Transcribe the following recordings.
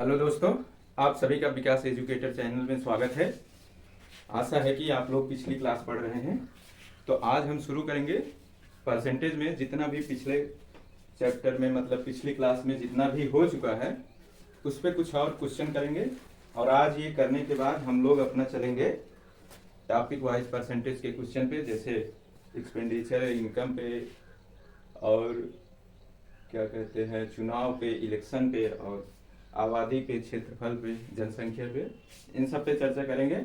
Hello दोस्तों, आप सभी का विकास एजुकेटर चैनल में स्वागत है। आशा है कि आप लोग पिछली क्लास पढ़ रहे हैं। तो आज हम शुरू करेंगे परसेंटेज में जितना भी पिछले चैप्टर में मतलब पिछली क्लास में जितना भी हो चुका है उस पर कुछ और क्वेश्चन करेंगे। और आज ये करने के बाद हम लोग अपना चलेंगे टॉपिक वाइज परसेंटेज के क्वेश्चन पे, जैसे एक्सपेंडिचर, इनकम पे और क्या कहते हैं चुनाव पे, इलेक्शन पे और आबादी पे, क्षेत्रफल पे, जनसंख्या पे, इन सब पे चर्चा करेंगे।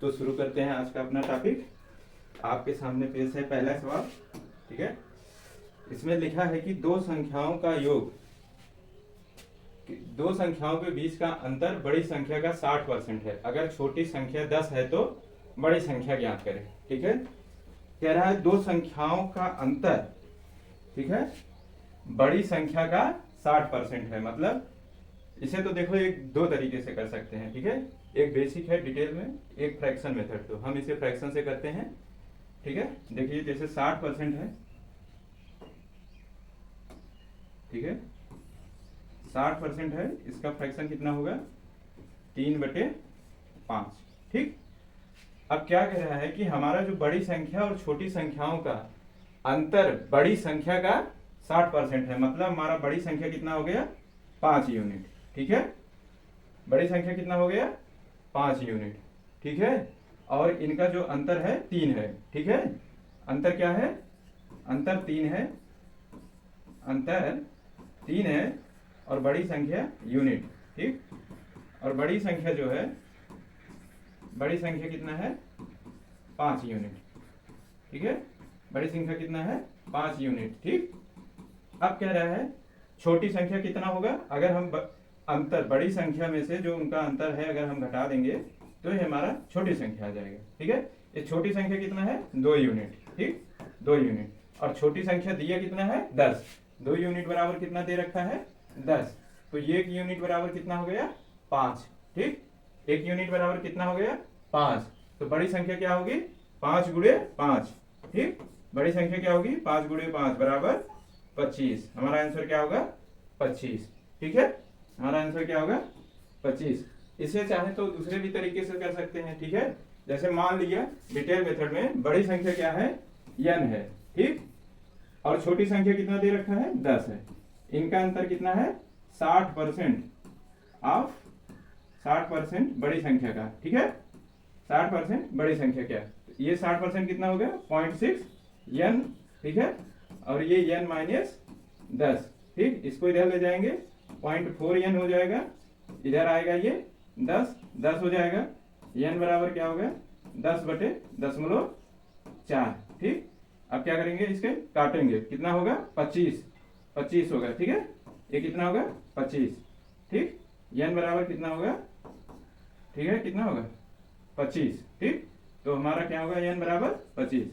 तो शुरू करते हैं आज का अपना टॉपिक। आपके सामने पेश है पहला सवाल, ठीक है। इसमें लिखा है कि दो संख्याओं का योग, दो संख्याओं के बीच का अंतर बड़ी संख्या का 60% है। अगर छोटी संख्या 10 है तो बड़ी संख्या ज्ञात करें, ठीक है। कह रहा है दो संख्याओं का अंतर, ठीक है, बड़ी संख्या का 60% है। मतलब इसे तो देखो एक दो तरीके से कर सकते हैं, ठीक है। एक बेसिक है डिटेल में, एक फ्रैक्शन मेथड। तो हम इसे फ्रैक्शन से करते हैं, ठीक है। देखिए जैसे 60% है, ठीक है, 60% है, इसका फ्रैक्शन कितना होगा 3/5, ठीक। अब क्या कह रहा है कि हमारा जो बड़ी संख्या और छोटी संख्याओं का अंतर बड़ी संख्या का 60% है। मतलब हमारा बड़ी संख्या कितना हो गया 5 यूनिट, ठीक है। बड़ी संख्या कितना हो गया 5 यूनिट, ठीक है। और इनका जो अंतर है 3 है, ठीक है। अंतर क्या है, अंतर 3 है, अंतर 3 है और बड़ी संख्या यूनिट, ठीक। और बड़ी संख्या जो है, बड़ी संख्या कितना है 5 यूनिट, ठीक है। बड़ी संख्या कितना है 5 यूनिट, ठीक। अब कह रहा है छोटी संख्या कितना होगा। अगर हम अंतर बड़ी संख्या में से जो उनका अंतर है अगर हम घटा देंगे तो ये हमारा छोटी संख्या आ जाएगा, ठीक है। ये छोटी संख्या कितना है 2 यूनिट, ठीक, 2 यूनिट। और छोटी संख्या दिया कितना है 10। 2 यूनिट बराबर कितना दे रखा है 10। तो ये 1 यूनिट बराबर कितना हो गया 5, ठीक। 1 यूनिट बराबर कितना हो गया 5। तो बड़ी संख्या क्या होगी 5 गुणे 5, ठीक। बड़ी संख्या क्या होगी 5 गुणे 5 बराबर 25। हमारा आंसर क्या होगा 25, ठीक है। हमारा आंसर क्या होगा 25। इसे चाहे तो दूसरे भी तरीके से कर सकते हैं, ठीक है। जैसे मान लिया डिटेल मेथड में बड़ी संख्या क्या है n है, ठीक। और छोटी संख्या कितना दे रखा है 10 है। इनका अंतर कितना है 60% ऑफ 60% बड़ी संख्या का, ठीक है। 60% बड़ी संख्या क्या, ये 60% कितना हो गया 0.6 n, ठीक है। और ये n माइनस 10, ठीक। इसको इधर ले जाएंगे 0.4 n हो जाएगा। इधर आएगा ये 10 हो जाएगा। n बराबर क्या होगा 10/4, ठीक। अब क्या करेंगे इसके काटेंगे, कितना होगा 25 होगा, ठीक है। ये कितना होगा 25, ठीक। n बराबर कितना होगा, ठीक है, कितना होगा 25, ठीक। तो हमारा क्या होगा n बराबर 25।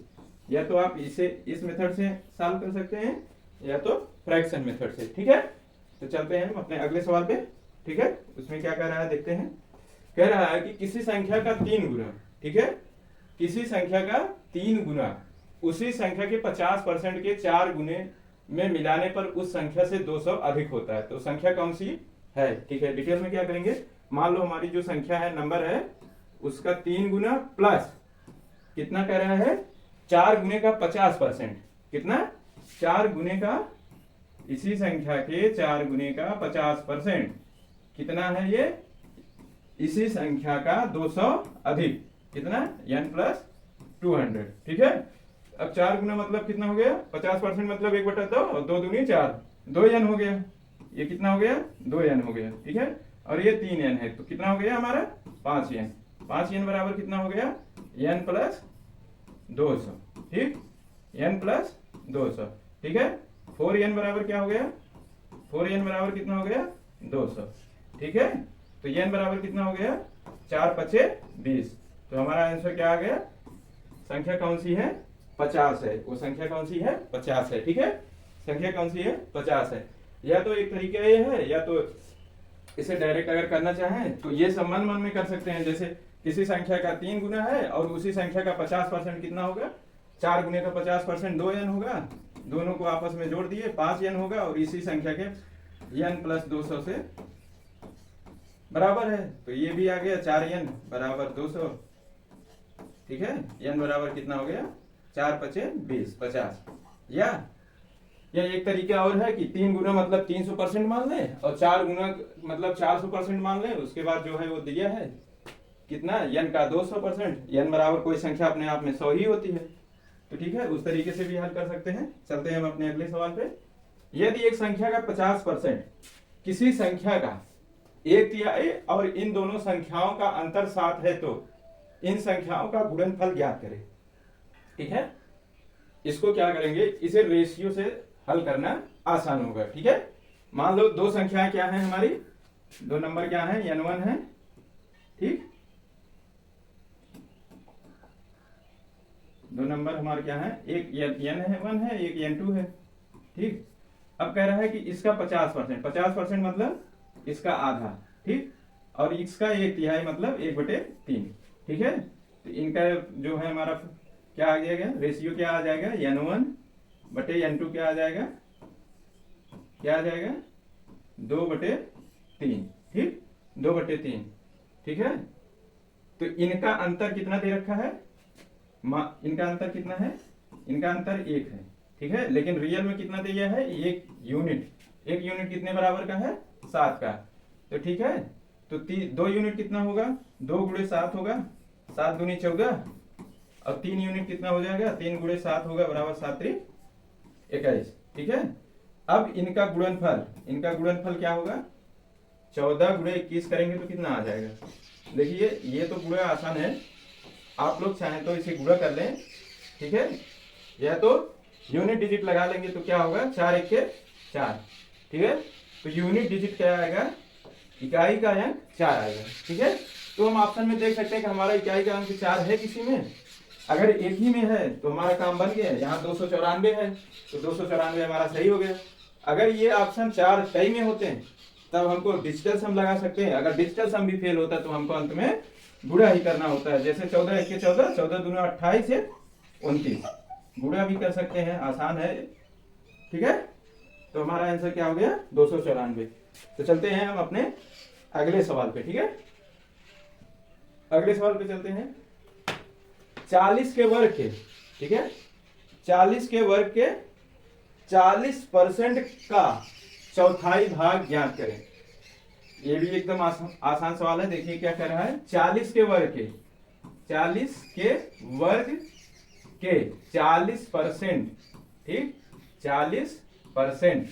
या तो आप इसे इस मेथड से सॉल्व कर सकते हैं या तो फ्रैक्शन मेथड से, ठीक है। तो चलते हैं हम अपने अगले सवाल पे, ठीक है। उसमें क्या कह रहा है देखते हैं। कह रहा है कि किसी संख्या का 3 गुना, ठीक है, किसी संख्या का 3 गुना उसी संख्या के 50% के 4 गुने में मिलाने पर उस संख्या से 200 अधिक होता है। तो संख्या कौन सी है, ठीक है। डिटेल में क्या करेंगे, मान लो हमारी जो संख्या है नंबर है उसका 3 गुना प्लस कितना कह रहा है 4 गुने का 50%, कितना 4 गुने का, इसी संख्या के 4 गुने का 50% कितना है ये, इसी संख्या का 200 अधिक, कितना n + 200, ठीक है। अब 4 गुना मतलब कितना हो गया 50% मतलब 1/2 और 2 दूनी 4, 2n हो गया। ये कितना हो गया 2n हो गया, ठीक है। और ये 3n है तो कितना हो गया हमारा 5n। 5n बराबर कितना हो गया n + 200, ठीक, n + 200, ठीक है। 4n बराबर क्या हो गया, 4n बराबर कितना हो गया 200, ठीक है। तो n बराबर कितना हो गया 4×5 = 20। तो हमारा आंसर क्या आ गया, संख्या कौन सी है 50 है। वो संख्या कौन सी है 50 है, ठीक है। संख्या कौन सी है 50 है। या तो एक तरीका ये है, या तो इसे डायरेक्ट अगर करना चाहें तो ये सब मन में कर सकते हैं। जैसे किसी संख्या का 3 गुना है और उसी संख्या का 50% कितना होगा 4 गुने का 50% 2n होगा। दोनों को आपस में जोड़ दिए 5n होगा और इसी संख्या के n + 200 से बराबर है, तो ये भी आ गया 4n बराबर 200। ठीक है, n बराबर कितना हो गया, 4 पचे 20, 50। या एक तरीका और है कि 3 गुना मतलब 300% मान लें, और 4 गुना मतलब 400% मान लें। उसके बाद जो है वो दिया है कितना, n का 200%। n बराबर कोई संख्या अपने आप में 100 ही होती है। तो ठीक है, उस तरीके से भी हल कर सकते हैं। चलते हैं हम अपने अगले सवाल पे। यदि एक संख्या का 50% किसी संख्या का 1/3 और इन दोनों संख्याओं का अंतर 7 है, तो इन संख्याओं का गुणनफल ज्ञात करें। ठीक है, इसको क्या करेंगे, इसे रेशियो से हल करना आसान होगा। ठीक है, मान लो दो संख्याएं क्या हैं हमारी, दो नंबर क्या है, n1 है। ठीक, दो नंबर हमारे क्या है, एक n1 है, एक n2 है। ठीक, अब कह रहा है कि इसका 50%, 50% मतलब इसका आधा। ठीक, और इसका 1/3 मतलब 1/3। ठीक है, तो इनका जो है हमारा क्या आ जाएगा, रेशियो क्या आ जाएगा, n1/n2 क्या आ जाएगा, क्या आ जाएगा, 2/3। ठीक, 2/3। ठीक है, तो इनका अंतर कितना दे रखा है, इनका अंतर कितना है, इनका अंतर 1 है। ठीक है, लेकिन रियल में कितना दिया है, 1 यूनिट। 1 यूनिट कितने बराबर का है, 7 का। तो ठीक है, तो 2 यूनिट कितना होगा, 2 गुणे 7 होगा, 7 दूनी 14। और 3 यूनिट कितना हो जाएगा, 3 गुणे 7 होगा बराबर 7×3 21। ठीक है, अब इनका गुणनफल, इनका गुणनफल क्या होगा, 14 गुणे 21 करेंगे तो कितना आ जाएगा। देखिए ये तो गुणा आसान है, आप लोग चाहें तो इसे गुणा कर लें। ठीक है, या तो यूनिट डिजिट लगा लेंगे तो क्या होगा, 4 1 के 4। ठीक है, तो यूनिट डिजिट क्या आएगा, इकाई का अंक 4 आएगा। ठीक है, तो हम ऑप्शन में देख सकते हैं कि हमारा इकाई का अंक 4 है किसी में, अगर एक ही में है तो हमारा काम बन गया। यहाँ 294 है तो 294 हमारा सही हो गया। अगर ये ऑप्शन 4 कई में होते हैं तब हमको डिजिटल सम लगा सकते हैं। अगर डिजिटल सम भी फेल होता है तो हमको अंत में गुणा ही करना होता है। जैसे 14 1 के 14, 14 दूना 28 से 29, गुणा भी कर सकते हैं, आसान है। ठीक है, तो हमारा आंसर क्या हो गया, 294। तो चलते हैं हम अपने अगले सवाल पे। ठीक है, अगले सवाल पे चलते हैं। 40 के वर्ग के, ठीक है, 40 के वर्ग के 40% का चौथाई भाग ज्ञात करें। ये भी एकदम आसान सवाल है। देखिए क्या कर रहा है, 40 के वर्ग के, 40 के वर्ग के 40%, ठीक, 40%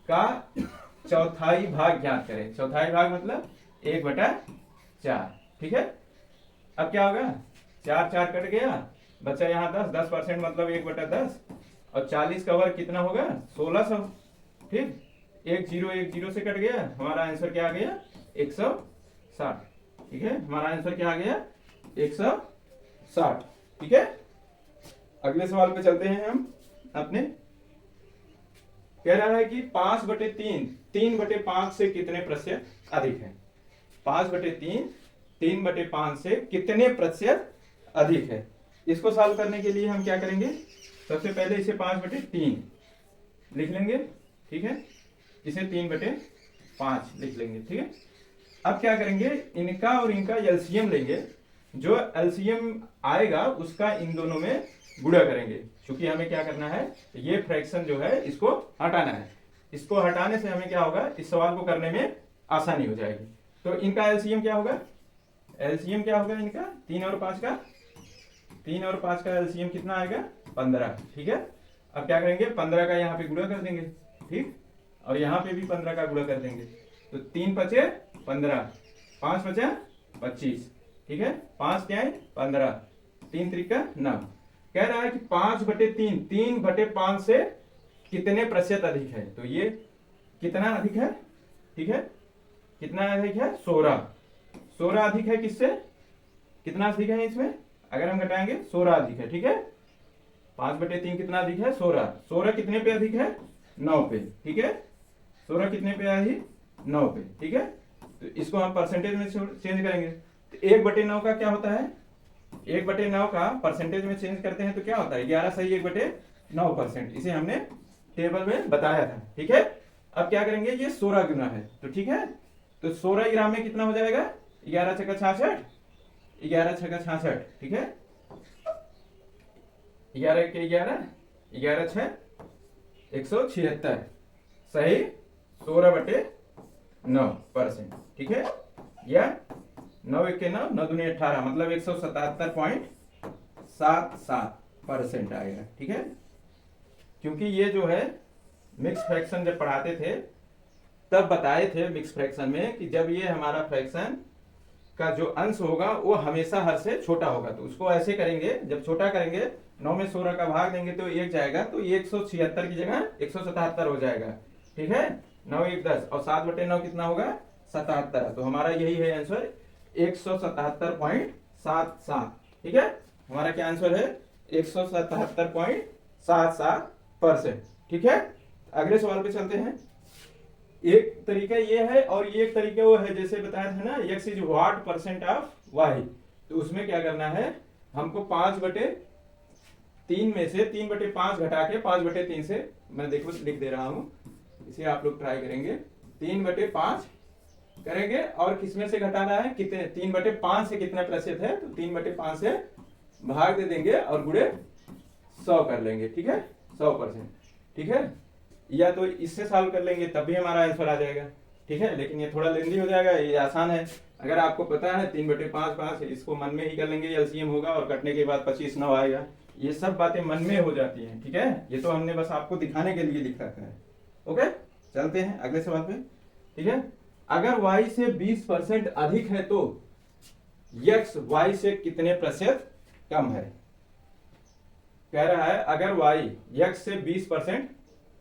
का चौथाई भाग ज्ञात करें। चौथाई भाग मतलब 1/4। ठीक है, अब क्या होगा, 4 4 कट गया, बचा यहाँ 10, 10% मतलब 1/10। और 40 का वर्ग कितना होगा, 1600। ठीक, 1 0 1 0 से कट गया, हमारा आंसर क्या आ गया, 160। ठीक है, हमारा आंसर क्या आ गया, 160। ठीक है, अगले सवाल पे चलते हैं हम अपने। कह रहा है कि 5/3 3/5 से कितने प्रतिशत अधिक है। 5/3 3/5 से कितने प्रतिशत अधिक है। इसको सॉल्व करने के लिए हम क्या करेंगे, सबसे पहले इसे 5/3 लिख लेंगे। ठीक है, इसे 3/5 लिख लेंगे। ठीक है, अब क्या करेंगे, इनका और इनका एलसीएम लेंगे। जो एलसीएम आएगा उसका इन दोनों में गुणा करेंगे। क्योंकि हमें क्या करना है, ये फ्रैक्शन जो है इसको हटाना है। इसको हटाने से हमें क्या होगा, इस सवाल को करने में आसानी हो जाएगी। तो इनका एलसीएम क्या होगा, एलसीएम क्या होगा इनका, 3 और 5 का, 3 और 5 का एलसीएम कितना आएगा, 15। ठीक है, अब क्या करेंगे, 15 का यहाँ पे गुणा कर देंगे। ठीक, और यहाँ पे भी 15 का गुणा कर देंगे। तो 3 5 15, 5 5 25। ठीक है, 5 क्या है 15, 3 3 9। कह रहा है कि 5/3 3/5 से कितने प्रतिशत अधिक है। तो ये कितना अधिक है, ठीक है, कितना अधिक है, 16। 16 अधिक है किससे, कितना अधिक है इसमें, अगर हम घटाएंगे 16 अधिक है। ठीक है, 5/3 कितना अधिक है, 16। 16 कितने पे अधिक है, 9 पे। ठीक है, 16 कितने पे अधिक, 9 पे। ठीक है, तो इसको हम परसेंटेज में चेंज करेंगे। तो 1/9 का क्या होता है, 1/9 का परसेंटेज में चेंज करते हैं तो क्या होता है, 11 सही 1/9%। इसे हमने टेबल में बताया था। ठीक है, अब क्या करेंगे, ये 16 गुना है। तो ठीक है, तो 16 ग्राम में कितना हो जाएगा? 11 छक्का 66, 11 छक्का 66, ठीक है। 11 के 11, 11 छः 176, सही 16/9%, ठीक है। या 9 1 के 9, 9 दूनी 18, मतलब 177.77% आएगा, ठीक है। क्योंकि ये जो है मिक्स फ्रैक्शन जब पढ़ाते थे तब बताए थे मिक्स फ्रैक्शन में कि जब ये हमारा फ्रैक्शन का जो अंश होगा वो हमेशा हर से छोटा होगा, तो उसको ऐसे करेंगे, जब छोटा करेंगे 9 में 16 का भाग देंगे तो 1 जाएगा, तो 176 की जगह 177 हो जाएगा, ठीक है। 9 1 10 और 7/9 कितना होगा? 77, तो हमारा यही है आंसर 177.77, ठीक है। हमारा क्या आंसर है? 177.77%, ठीक है। अगले सवाल पे चलते हैं। एक तरीका ये है और ये एक तरीका वो है, जैसे बताया था ना x is what percent of y, तो उसमें क्या करना है, हमको 5/3 में से 3/5 घटा के 5/3 से, मैं देखो लिख दे रहा हूं, इसे आप लोग ट्राई करेंगे। 3/5 करेंगे और किसमें से घटाना है? कितने? 3/5 से कितना प्रतिशत है? तो 3/5 से भाग दे देंगे और गुणे 100 कर लेंगे, ठीक है, 100%, ठीक है। या तो इससे सॉल्व कर लेंगे तब भी हमारा आंसर आ जाएगा, ठीक है, लेकिन ये थोड़ा लेंदी हो जाएगा, ये आसान है। अगर आपको पता है 3/5 5, इसको मन में ही कर लेंगे, एलसीएम होगा और कटने के बाद 25 9 आएगा। ये सब बातें मन में हो जाती हैं, ठीक है, ये तो हमने बस आपको दिखाने के लिए लिख रखा है। ओके, चलते हैं अगले सवाल पे, ठीक है। अगर y से 20% अधिक है तो x y से कितने प्रतिशत कम है? कह रहा है अगर y x से 20%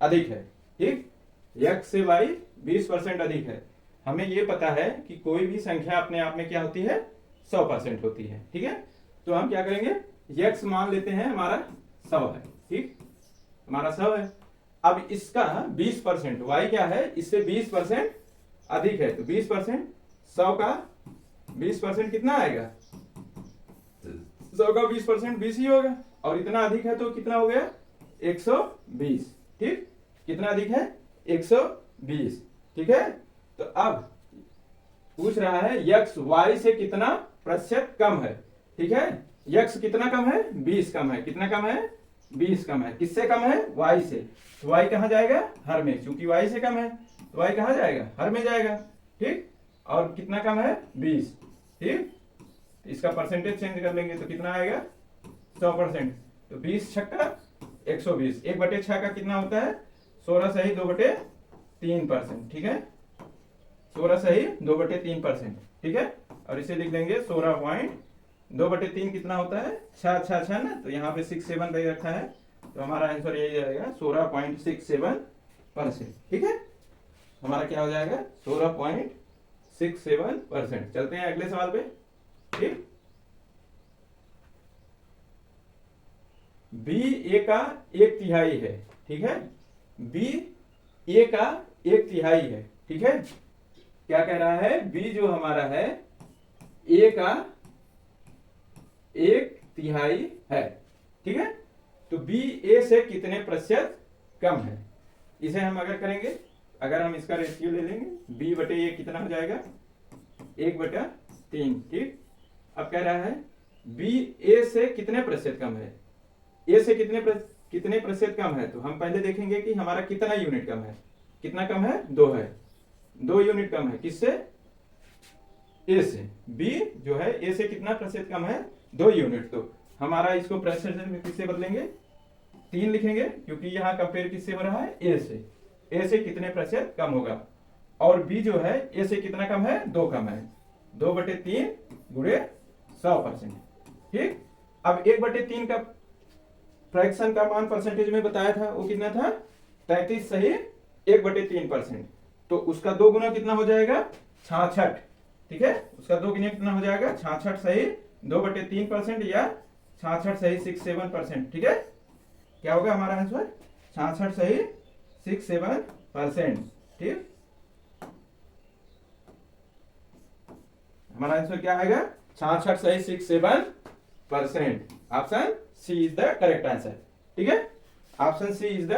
अधिक है, ठीक, x से y 20% अधिक है। हमें ये पता है कि कोई भी संख्या अपने आप में क्या होती है? 100% होती है, ठीक है। तो हम क्या करेंगे, x मान लेते हैं हमारा 100 है, ठीक, हमारा 100 है। अब इसका 20%, y क्या है? इससे 20% अधिक है, तो 20%, 100 का 20% कितना आएगा? 100 का 20% 20 ही होगा, और इतना अधिक है तो कितना हो गया? 120, ठीक, कितना अधिक है? 120, ठीक है। तो अब पूछ रहा है x y से कितना प्रतिशत कम है, ठीक है। x कितना कम है? 20 कम है। कितना कम है? 20 कम है। किससे कम है? y से। तो y कहाँ जाएगा? हर में, क्योंकि y से कम है तो y कहाँ जाएगा? हर में जाएगा, ठीक। और कितना कम है? 20, ठीक। इसका परसेंटेज चेंज कर लेंगे तो कितना आएगा? 100%। तो 20 छक्का 120, 1/6 का कितना होता है? 16 सही 2/3%, ठीक है, 16 सही 2/3%, ठीक है। और इसे लिख देंगे 16.2/3 कितना होता है? 6 ना, तो यहाँ पे 67 दे रखा है, तो हमारा आंसर यही आएगा 16.67%, ठीक है। हमारा क्या हो जाएगा? 16.67%। चलते हैं अगले सवाल पे, ठीक। b a का 1/3 है, ठीक है, b a का 1/3 है, ठीक है। क्या कह रहा है? b जो हमारा है a का 1/3 है, ठीक है। तो b a से कितने प्रतिशत कम है? इसे हम अगर करेंगे, अगर हम इसका रेशियो ले लेंगे, b/a कितना हो जाएगा? 1/3, ठीक। अब कह रहा है b a से कितने प्रतिशत कम है? a से कितने प्रतिशत कम है? तो हम पहले देखेंगे कि हमारा कितना यूनिट कम है। कितना कम है? 2 है, 2 यूनिट कम है। किससे? a से। b जो है a से कितना प्रतिशत कम है? 2 यूनिट। तो हमारा इसको प्रतिशत में किससे बदलेंगे? 3 लिखेंगे, क्योंकि यहाँ कंपेयर किससे हो रहा है? a से। a से कितने प्रतिशत कम होगा? और b जो है a से कितना कम है? 2 कम है, 2/3 गुणे 100%, ठीक। अब 1/3 का फ्रैक्शन का मान परसेंटेज में बताया था, वो कितना था? 33 सही 1/3%। तो उसका 2 गुना कितना हो जाएगा? 66, ठीक है। उसका 2 गुना कितना हो जाएगा? 66 सही 2/3% या 66 सही 67%, ठीक है। क्या होगा हमारा आंसर? 66 सही 67%, ठीक। हमारा आंसर क्या आएगा? 66 सही 67%। Option C is the correct answer, ठीक है। Option C is the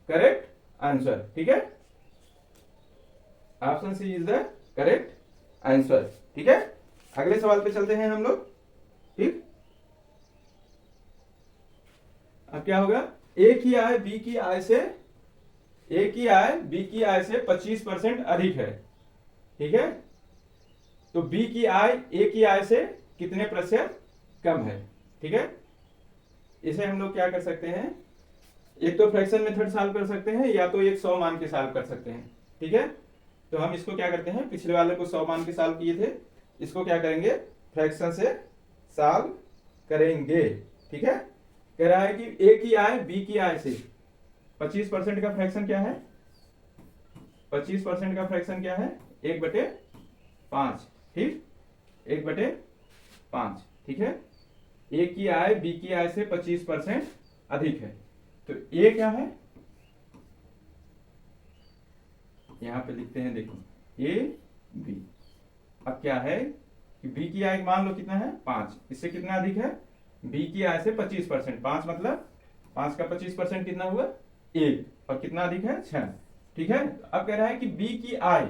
correct answer, ठीक है। Option C is the correct answer. ठीक है, अगले सवाल पे चलते हैं हम लोग। ठीक, अब क्या होगा, ए की आय बी की आय से, ए की आय बी की आय से 25% अधिक है। ठीक है, तो बी की आय ए की आय से कितने प्रतिशत कम है। ठीक है, इसे हम लोग क्या कर सकते हैं, एक तो फ्रैक्शन मेथड सॉल्व कर सकते हैं या तो एक 100 मान के सॉल्व कर सकते हैं। ठीक है, तो हम इसको क्या करते हैं, पिछले वाले को 100 मान के सॉल्व किए थे, इसको क्या करेंगे, फ्रैक्शन से सॉल्व करेंगे। ठीक है, कह रहा है कि ए की आय बी की आय से 25% का फ्रैक्शन क्या है, 25% का फ्रैक्शन क्या है, 1/5। ठीक, 1/5। ठीक है, ए की आय बी की आय से 25% अधिक है, तो ए क्या है, यहां पे लिखते हैं, देखो ए बी। अब क्या है कि बी की आय मान लो कितना है 5, इससे कितना अधिक है, बी की आय से 25%, 5 मतलब 5 का 25% कितना हुआ 1, और कितना अधिक है 6। ठीक है, अब कह रहा है कि बी की आय,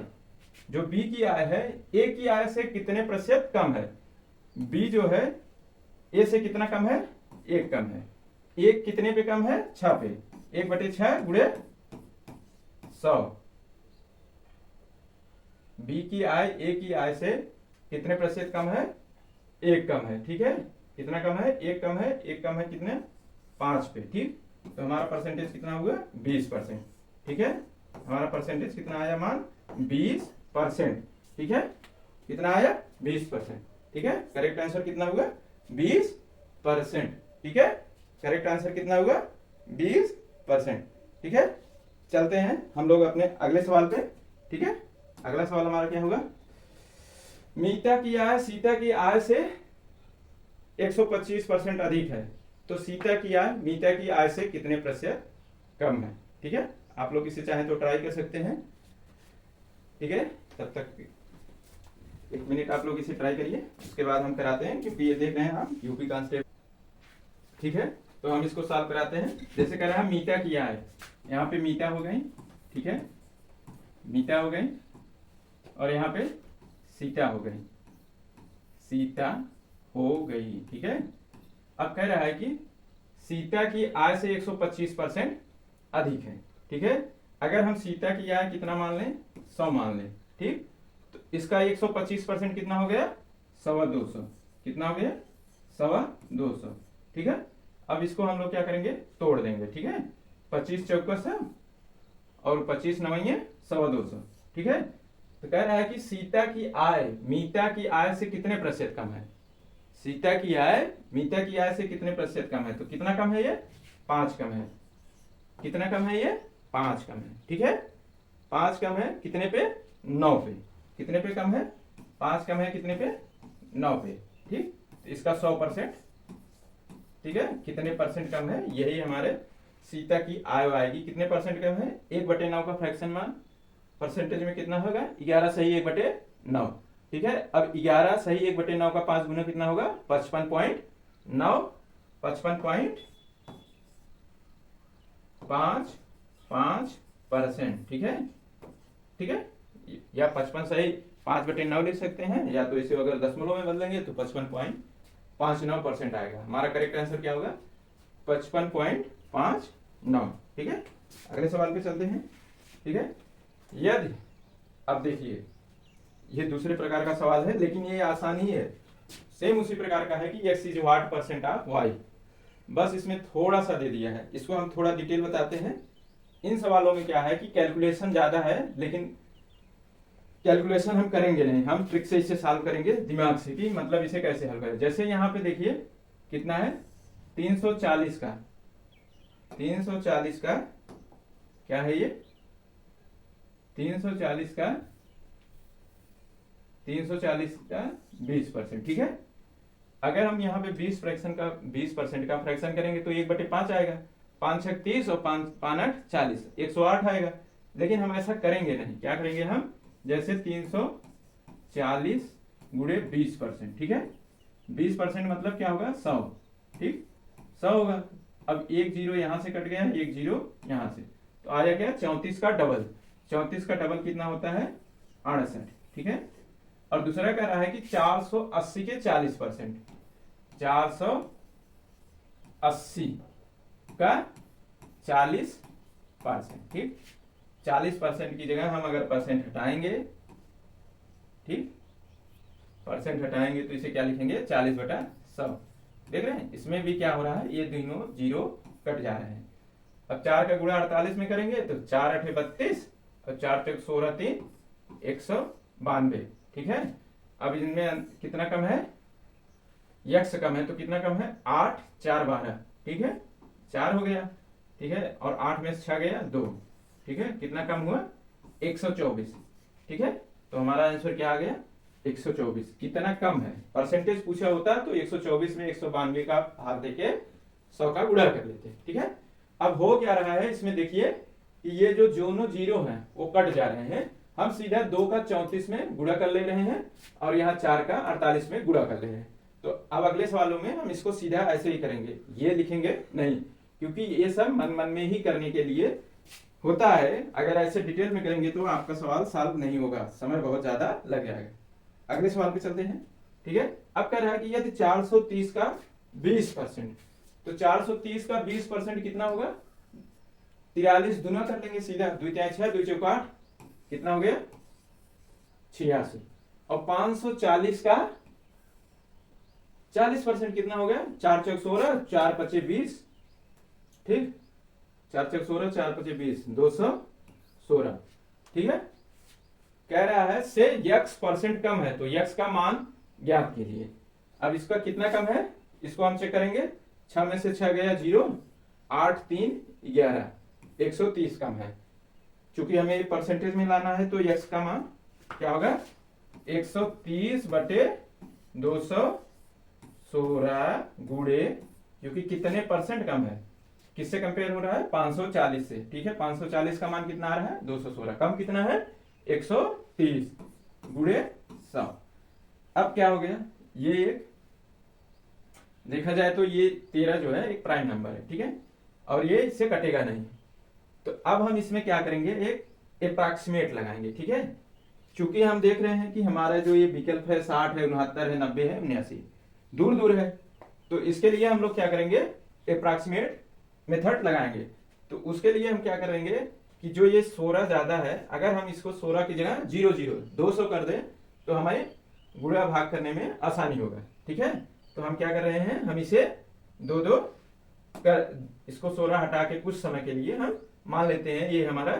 जो बी की आय है ए की आय से कितने प्रतिशत कम है। बी जो है ए से कितना कम है, 1 कम है। 1 कितने पे कम है, 6 पे, 1/6 गुणे 100। बी की आय ए की आय से कितने प्रतिशत कम है, 1 कम है। ठीक है, कितना कम है, 1 कम है, 1 कम है कितने 5 पे। ठीक, तो हमारा परसेंटेज कितना हुआ 20%। ठीक है, हमारा परसेंटेज कितना आया, मान 20%। ठीक है, कितना आया 20%। ठीक है, करेक्ट आंसर कितना हुआ 20%। ठीक है, करेक्ट आंसर कितना हुआ 20%। ठीक है, चलते हैं हम लोग अपने अगले सवाल पे। ठीक है, अगला सवाल हमारा क्या होगा, मीता की आय सीता की आय से 125% अधिक है, तो सीता की आय मीता की आय से कितने प्रतिशत कम है। ठीक है, आप लोग इसे चाहे तो ट्राई कर सकते हैं। ठीक है, तब तक 1 मिनट आप लोग इसे ट्राई करिए, उसके बाद हम कराते हैं, क्योंकि ये देख रहे हैं हम यूपी कांस्टेबल। ठीक है, तो हम इसको सॉल्व कराते हैं। जैसे कह रहा है मीता की आय, यहाँ पे मीता हो गई। ठीक है, मीता हो गई, और यहाँ पे सीता हो गई, सीता हो गई। ठीक है, अब कह रहा है कि सीता की आय से 125% अधिक है। ठीक है, अगर हम सीता की आय कितना मान लें, 100 मान लें। ठीक, तो इसका 125% कितना हो गया, 250। कितना हो गया 250। ठीक है, अब इसको हम लोग क्या करेंगे, तोड़ देंगे। ठीक है, 25 चौका 100 और 25 नवैये 250। ठीक है, तो कह रहा है कि सीता की आय मीता की आय से कितने प्रतिशत कम है। सीता की आय मीता की आय से कितने प्रतिशत कम है, तो कितना कम है ये 5 कम है। कितना कम है ये 5 कम है। ठीक है, 5 कम है कितने पे, 9 पे। कितने पे कम है, 5 कम है कितने पे, 9 पे। ठीक, तो इसका 100%। ठीक है, कितने परसेंट कम है, यही हमारे सीता की आय आएगी। कितने परसेंट कम है, 1/9 का फ्रैक्शन मान परसेंटेज में कितना होगा, 11 सही 1/9। ठीक है, अब 11 सही 1/9 का 5 गुना कितना होगा 55.9, 55.55%। ठीक है, ठीक है, या 55 सही 5/9 लिख सकते हैं, या तो इसे अगर दशमलव में बदलेंगे तो 55.59% आएगा। हमारा करेक्ट आंसर क्या होगा 55.59। ठीक है, अगले सवाल पे चलते हैं। ठीक है, यदि, अब देखिए ये दूसरे प्रकार का सवाल है, लेकिन ये आसान ही है, सेम उसी प्रकार का है कि x is what percent of y, बस इसमें थोड़ा सा दे दिया है। इसको हम थोड़ा डिटेल बताते हैं। इन सवालों में क्या है कि कैलकुलेशन ज्यादा है, लेकिन कैलकुलेशन हम करेंगे नहीं, हम ट्रिक से इसे सॉल्व करेंगे दिमाग से, कि मतलब इसे कैसे हल करें। जैसे यहाँ पे देखिए कितना है 340 का, 340 का क्या है ये 340 का 20%। ठीक है, अगर हम यहाँ पे 20% का फ्रैक्शन करेंगे तो 1/5 आएगा, 5 6 30 और 5 8 40, 108 आएगा। लेकिन हम ऐसा करेंगे नहीं, क्या करेंगे हम, जैसे 340 गुणे 20%। ठीक है, 20% मतलब क्या होगा 100। ठीक, 100 होगा। अब 1 0 यहां से कट गया, 1 0 यहां से, तो आ जाएगा 34 का डबल। 34 का डबल कितना होता है 68। ठीक है। और दूसरा कह रहा है कि 480 के 40%, 480 का 40%, ठीक। 40% की जगह हम अगर परसेंट हटाएंगे, ठीक, परसेंट हटाएंगे तो इसे क्या लिखेंगे, 40/100। देख रहे हैं इसमें भी क्या हो रहा है, ये दोनों जीरो कट जा रहे हैं। अब 4 का गुणा 48 में करेंगे तो 4 8 32 और 4 चौक 16 3 192, ठीक है। अब इनमें कितना कम है, यक्स कम है, तो कितना कम है, 8 4 12, ठीक है, 4 हो गया, ठीक है। और 8 में से 6 गया 2, ठीक है। कितना कम हुआ, 124, ठीक है। तो हमारा आंसर क्या आ गया, 124। कितना कम है, परसेंटेज पूछा होता तो 124 में 192 का भाग देके 100 का गुणा कर लेते, ठीक है। अब हो क्या रहा है इसमें, देखिए कि ये जो दोनों जीरो हैं वो कट जा रहे हैं। हम सीधा 2 का 34 में गुणा कर ले रहे हैं और यहाँ 4 का 48 में गुणा कर ले रहे हैं। तो अब अगले सवालों में हम इसको सीधा ऐसे ही करेंगे, ये लिखेंगे नहीं, क्योंकि ये सब मन मन में ही करने के लिए होता है। अगर ऐसे डिटेल में करेंगे तो आपका सवाल सॉल्व नहीं होगा, समय बहुत ज्यादा लग जाएगा। अगले सवाल पे चलते हैं, ठीक है। अब कह रहा है कि यदि 430 का 20%, तो 430 का 20% कितना होगा, 43 गुना कर लेंगे सीधा, 2 3 6 2 4 8, कितना हो गया 86। और 540 का 40% कितना हो गया, 4 चौक 16 4 5 20, ठीक, 4 चौक 16 4 5 20 216, ठीक है। कह रहा है से x% कम है, तो x का मान ज्ञात कीजिए। अब इसका कितना कम है, इसको हम चेक करेंगे, 6 में से 6 गया 0, 8 3 11, 130 कम है। चूंकि हमें परसेंटेज में लाना है तो x का मान क्या होगा, 130/216 गुणे, क्योंकि कितने परसेंट कम है, किससे कंपेयर हो रहा है, 540 से, ठीक है। 540 का मान कितना आ रहा है, 216, कम कितना है 130 गुणे 100। अब क्या हो गया, ये एक देखा जाए तो ये 13 जो है एक प्राइम नंबर है, ठीक है, और ये इससे कटेगा नहीं। तो अब हम इसमें क्या करेंगे, एक अप्रॉक्सीमेट लगाएंगे, ठीक है। चूंकि हम देख रहे हैं कि हमारा जो ये विकल्प है 60 है 69 है 90 है 79 दूर दूर है, तो इसके लिए हम लोग क्या करेंगे, अप्रॉक्सीमेट मेथड लगाएंगे। तो उसके लिए हम क्या करेंगे कि जो ये 16 ज्यादा है, अगर हम इसको 16 की जगह 0 0 200 कर दें तो हमें गुणा भाग करने में आसानी होगा, ठीक है। तो हम क्या कर रहे हैं, हम इसे 2 2 कर, इसको 16 हटा के कुछ समय के लिए हम मान लेते हैं ये हमारा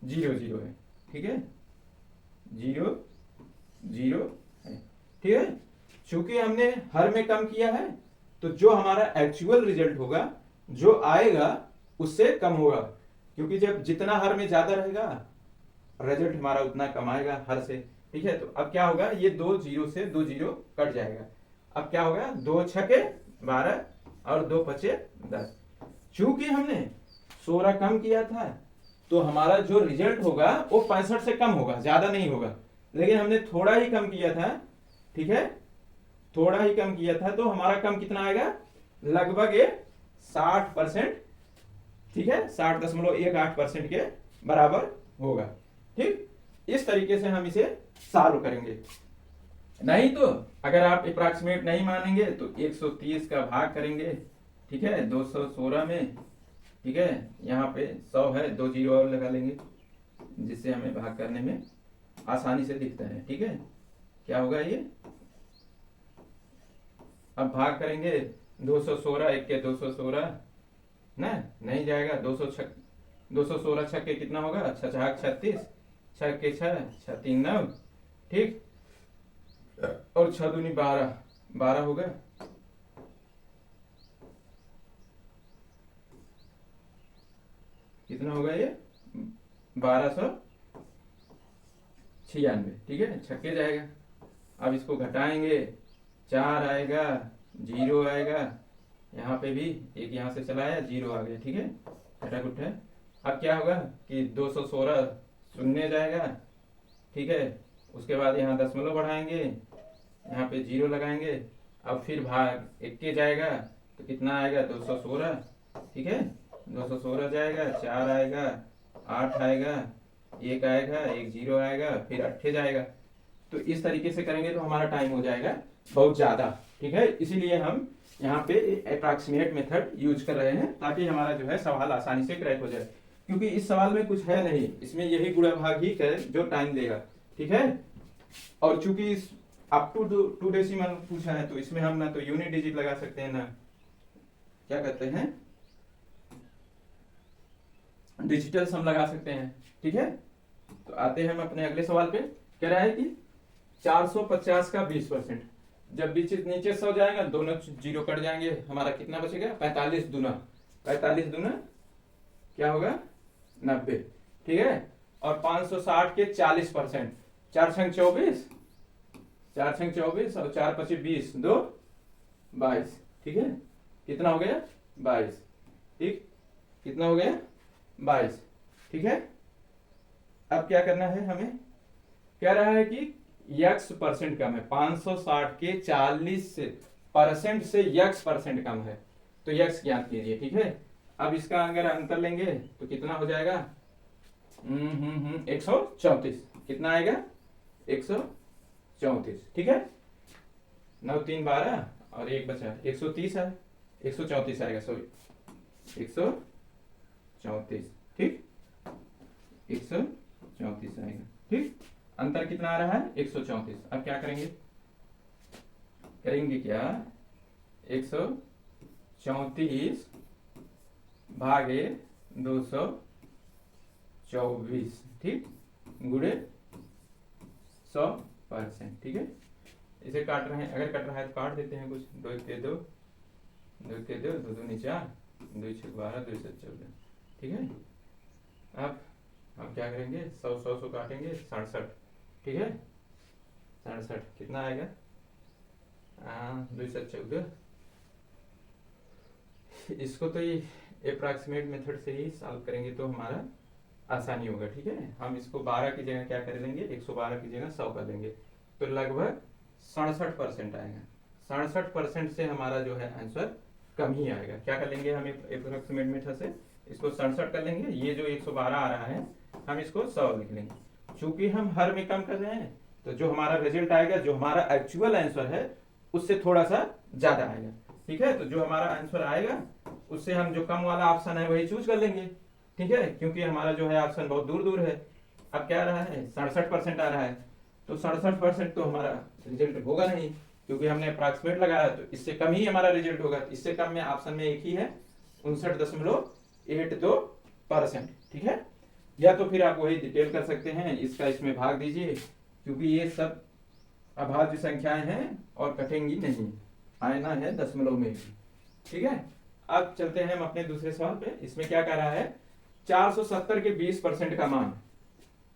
0 0 है, ठीक है, 0 0 है, ठीक है। चूंकि हमने हर में कम किया है तो जो हमारा एक्चुअल रिजल्ट होगा, जो आएगा उससे कम होगा, क्योंकि जब जितना हर में ज्यादा रहेगा रिजल्ट हमारा उतना कम आएगा हर से, ठीक है। तो अब क्या होगा, ये 2 0 से 2 0 कट जाएगा। अब क्या होगा, 2 6 12 और 2 5 10। चूंकि हमने 16 कम किया था तो हमारा जो रिजल्ट होगा वो 65 से कम होगा, ज्यादा नहीं होगा। लेकिन हमने थोड़ा ही कम किया था, ठीक है, थोड़ा ही कम किया था, तो हमारा कम कितना आएगा, लगभग 60%, ठीक है, 60.18% के बराबर होगा, ठीक। इस तरीके से हम इसे सॉल्व करेंगे। नहीं तो अगर आप अप्रॉक्सीमेट नहीं मानेंगे तो 130 का भाग करेंगे, ठीक है, 216 में, ठीक है, यहाँ पे 100 है, 2 0 और लगा लेंगे जिससे हमें भाग करने में आसानी से दिखता है, ठीक है। क्या होगा ये, अब भाग करेंगे 216 1 के 216 ना, नहीं जाएगा, 216 6 के कितना होगा, 6 6 36, 6 के 6 6 3 9, ठीक, और 6 दूनी 12 12 होगा, कितना होगा ये 1296, ठीक है, छक्के जाएगा। अब इसको घटाएंगे, 4 आएगा, 0 आएगा, यहाँ पे भी एक यहाँ से चलाया 0 आ गया, ठीक है, घटा कुट है। अब क्या होगा कि 216 शून्य जाएगा, ठीक है, उसके बाद यहाँ दशमलव बढ़ाएंगे, यहाँ पे 0 लगाएंगे, अब फिर भाग 1 के जाएगा तो कितना आएगा 216, ठीक है, 216 जाएगा, 4 आएगा, 8 आएगा, 1 आएगा, 1 0 आएगा, फिर 8 जाएगा। तो इस तरीके से करेंगे तो हमारा टाइम हो जाएगा बहुत ज्यादा, ठीक है। इसीलिए हम यहाँ पे अप्रॉक्सीमेट मेथड यूज कर रहे हैं ताकि हमारा जो है सवाल आसानी से क्रैक हो जाए, क्योंकि इस सवाल में कुछ है नहीं, इसमें यही गुणा भाग ही करे जो टाइम देगा, ठीक है। और चूंकि इस अप टू 2 डेसिमल पूछा है तो इसमें हम ना तो यूनिट डिजिट लगा सकते हैं ना क्या कहते हैं डिजिटल सम लगा सकते हैं, ठीक है। तो आते हैं हम अपने अगले सवाल पे। कह रहा है कि 450 का 20%, जब बीच नीचे 100 जाएगा दोनों जीरो कट जाएंगे, हमारा कितना बचेगा 45 दूना, 45 दूना क्या होगा 90, ठीक है। और 560 के 40%, 4 छंग 24, 4 छंग 24 और 4 पचे 20, 2 22, ठीक है। कितना हो गया 22, ठीक, कितना हो गया 22, ठीक है। अब क्या करना है हमें, कह रहा है कि यक्स परसेंट कम है, 560 के 40% से यक्स परसेंट कम है, तो यक्स ज्ञात कीजिए, ठीक है। अब इसका अगर अंतर लेंगे तो कितना हो जाएगा 134, कितना आएगा 134, ठीक है। 9 3 12 और 1 बचा 130 है, 134 आएगा, सॉरी 134, ठीक, 134 आएगा, ठीक। अंतर कितना आ रहा है 134। अब क्या करेंगे, करेंगे क्या 134 भागे 224, ठीक, गुणे 100%, ठीक है। इसे काट रहे हैं, अगर कट रहा है तो काट देते हैं कुछ, 2 के 2, 2 के 2, 2 दूनी 4, 2 छक 12, 2 7 14, ठीक है। अब हम क्या करेंगे 100 100 100 काटेंगे 67, ठीक है, 67 कितना आएगा 2 7 14। इसको तो ये अप्रॉक्सीमेट मेथड से ही सॉल्व करेंगे तो हमारा आसानी होगा, ठीक है। हम इसको 12 की जगह क्या कर लेंगे 112 की जगह 100 कर लेंगे, तो लगभग 67% आएगा। 67% से हमारा जो है आंसर कम ही आएगा। क्या कर लेंगे हम अप्रॉक्सीमेट मेथड से, इसको 67 कर लेंगे, ये जो 112 आ रहा है हम इसको 100 लिख लेंगे। चूंकि हम हर में कम कर रहे हैं तो जो हमारा रिजल्ट आएगा, जो हमारा एक्चुअल आंसर है उससे थोड़ा सा ज्यादा आएगा, ठीक है। तो जो हमारा आंसर आएगा उससे हम जो कम वाला ऑप्शन है वही चूज कर लेंगे, ठीक है, क्योंकि हमारा जो है ऑप्शन बहुत दूर दूर है। अब क्या आ रहा है 67% आ रहा है, तो 67% तो हमारा रिजल्ट होगा नहीं, क्योंकि हमने अप्रॉक्सीमेट लगाया, तो इससे कम ही हमारा रिजल्ट होगा। इससे कम में ऑप्शन में एक ही है 59.82%, ठीक है। या तो फिर आप वही डिटेल कर सकते हैं, इसका इसमें भाग दीजिए, क्योंकि ये सब अभाज्य संख्याएं हैं और कटेंगी नहीं, आना है दशमलव में भी, ठीक है। अब चलते हैं हम अपने दूसरे सवाल पे। इसमें क्या कह रहा है 470 के 20% का मान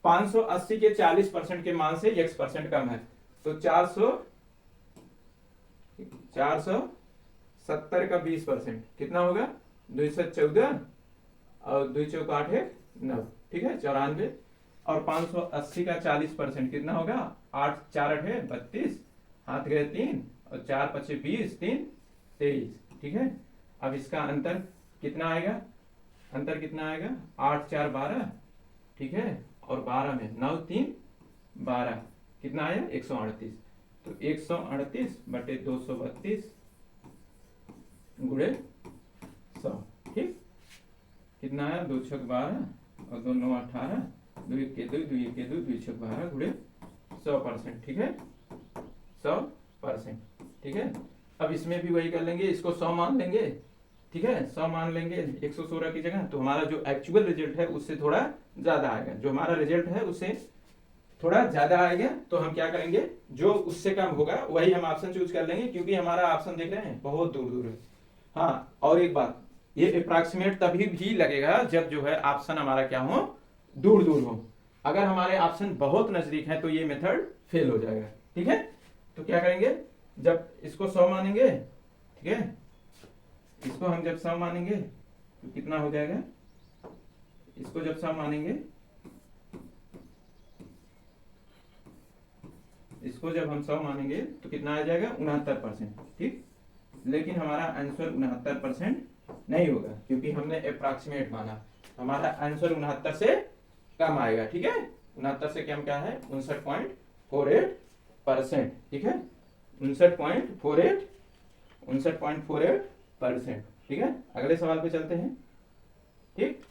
580 के 40% के मान से x% कम है, तो 470 का 20% कितना होगा 214 और 2 चौक 8 है 9, ठीक है 94, और 580 का 40% कितना होगा 8 4 8 है 32, हाथ गए 3 और 4 5 20, 3 23, ठीक है। अब इसका अंतर कितना आएगा, अंतर कितना आएगा 8 4 12, ठीक है, और 12 में 9 3 12, कितना आया 138, तो 138 बटे 232 गुणे 100, ठीक, कितना आया 2 छक 12 और 2 9 18, 2 1 के 2, 2 1 के 2, 2 छक 12 गुणे 100%, ठीक है 100%, ठीक है। अब इसमें भी वही कर लेंगे, इसको 100 मान लेंगे, ठीक है 100 मान लेंगे 116 की जगह, तो हमारा जो एक्चुअल रिजल्ट है उससे थोड़ा ज्यादा आएगा, जो हमारा रिजल्ट है उससे थोड़ा ज्यादा आएगा। तो हम क्या करेंगे जो उससे कम होगा वही हम ऑप्शन चूज कर लेंगे, क्योंकि हमारा ऑप्शन देख रहे हैं बहुत दूर दूर है। हाँ, और एक बात, ये अप्रॉक्सीमेट तभी भी लगेगा जब जो है ऑप्शन हमारा क्या हो दूर दूर हो। अगर हमारे ऑप्शन बहुत नजदीक है तो ये मेथड फेल हो जाएगा, ठीक है। तो क्या करेंगे जब इसको 100 मानेंगे, ठीक है, इसको हम जब 100 मानेंगे तो कितना हो जाएगा, इसको जब 100 मानेंगे, इसको जब हम 100 मानेंगे तो कितना आ जाएगा 69%, ठीक। लेकिन हमारा आंसर 69% नहीं होगा, क्योंकि हमने अप्रॉक्सीमेट माना, हमारा आंसर 69 से कम आएगा, ठीक है। 69 से कम क्या है 59.48 परसेंट, ठीक है, 59.48, 59.48%, ठीक है। अगले सवाल पे चलते हैं। ठीक,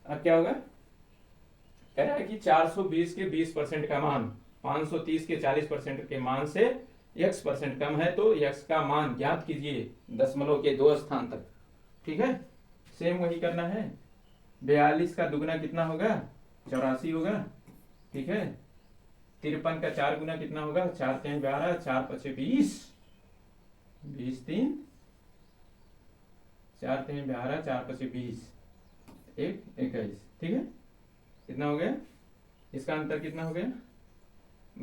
अब क्या होगा, कह रहा है कि 420 के 20% का मान 530 के 40% के मान से x% कम है तो x का मान ज्ञात कीजिए दशमलव के 2 स्थान तक। ठीक है, सेम वही करना है। 42 का दुगुना कितना होगा, 84 होगा, ठीक है। 53 का 4 गुना कितना होगा, 4 3 12, 4 5 20, 20 3, 4 3 12, 4 5 20, 1 21, ठीक है। कितना हो गया, इसका अंतर कितना हो गया,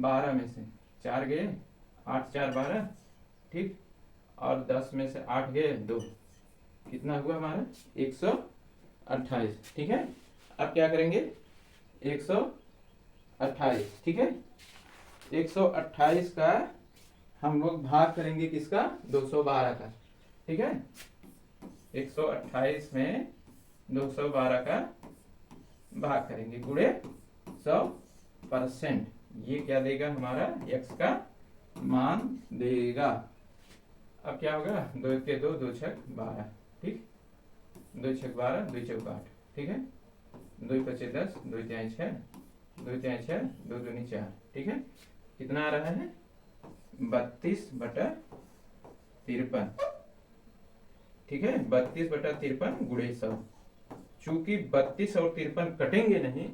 12 में से 4 गए, 8 4 12, ठीक, और 10 में से 8 गए 2, कितना हुआ हमारा 128, ठीक है। अब क्या करेंगे, 128, ठीक है, 128 का हम लोग भाग करेंगे किसका, 212 का, ठीक है। 128 में 212 का भाग करेंगे गुणे 100%, ये क्या देगा हमारा, x का मान देगा। अब क्या होगा, 2 1 के 2, 2 6 12, ठीक, 2 6 12, 2 चौक 8, ठीक है, 2 5 10, 2 3 6, 2 3 6, 2 2 4, ठीक है। कितना आ रहा है, 32/53, ठीक है, 32/53 गुणे 100। चूंकि 32 और 53 कटेंगे नहीं